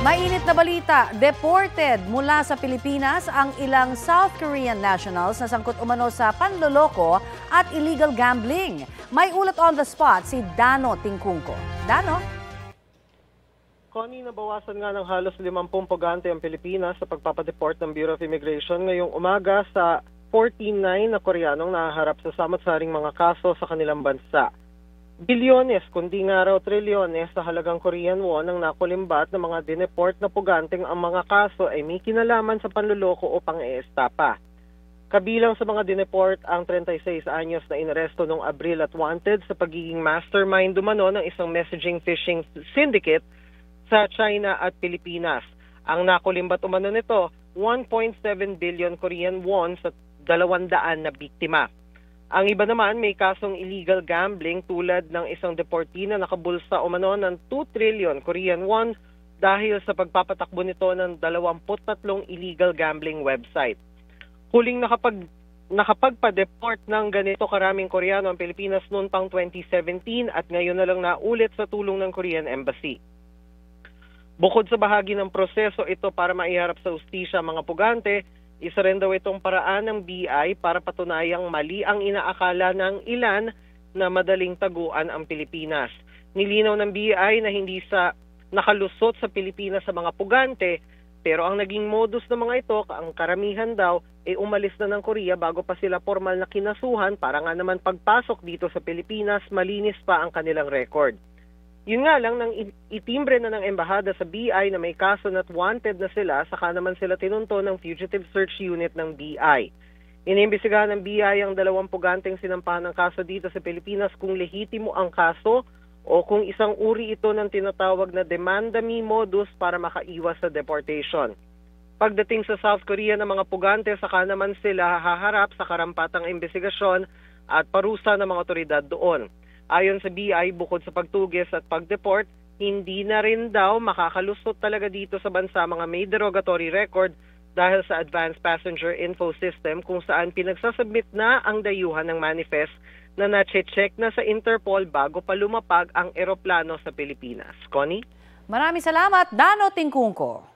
Mainit na balita, deported mula sa Pilipinas ang ilang South Korean nationals na sangkot umano sa panloloko at illegal gambling. May ulat on the spot si Dano Tingkungko. Dano? Connie, nabawasan nga ng halos 50 pugante ang Pilipinas sa pagpapadeport ng Bureau of Immigration ngayong umaga sa 49 na Koreanong nahaharap sa samot-saring mga kaso sa kanilang bansa. Bilyones, kundi nga raw trilyones sa halagang Korean won ang nakulimbat ng mga dineport na puganteng ang mga kaso ay may kinalaman sa panluloko o pang-eestapa. Kabilang sa mga dineport ang 36 anyos na inaresto noong Abril at wanted sa pagiging mastermind umano ng isang messaging phishing syndicate sa China at Pilipinas. Ang nakulimbat umano nito, 1.7 billion Korean won sa 200 na biktima. Ang iba naman may kasong illegal gambling tulad ng isang deportee na nakabulsa umano ng 2 trillion Korean won dahil sa pagpapatakbo nito ng 23 illegal gambling website. Huling nakapagpa-deport ng ganito karaming Koreano ang Pilipinas noon pang 2017 at ngayon na lang naulit sa tulong ng Korean Embassy. Bukod sa bahagi ng proseso ito para maiharap sa ustisya ang mga pugante, isa rin daw itong paraan ng BI para patunayang mali ang inaakala ng ilan na madaling taguan ang Pilipinas. Nilinaw ng BI na hindi sa nakalusot sa Pilipinas sa mga pugante, pero ang naging modus ng mga ito, ang karamihan daw, ay umalis na ng Korea bago pa sila formal na kinasuhan para nga naman pagpasok dito sa Pilipinas, malinis pa ang kanilang record. Yun nga lang, nang itimbre na ng embahada sa BI na may kaso na't wanted na sila, saka naman sila tinunto ng Fugitive Search Unit ng BI. Inimbestigahan ng BI ang 2 puganteng sinampahan ng kaso dito sa Pilipinas kung lehitimo ang kaso o kung isang uri ito ng tinatawag na demanda-me modus para makaiwas sa deportation. Pagdating sa South Korea ng mga pugante, saka naman sila haharap sa karampatang investigasyon at parusa ng mga otoridad doon. Ayon sa BI, bukod sa pagtugis at pagdeport, hindi na rin daw makakalusot talaga dito sa bansa mga may derogatory record dahil sa Advanced Passenger Info System kung saan pinagsasubmit na ang dayuhan ng manifest na na-check na sa Interpol bago pa lumapag ang eroplano sa Pilipinas. Connie? Maraming salamat, Dano Tingkungko.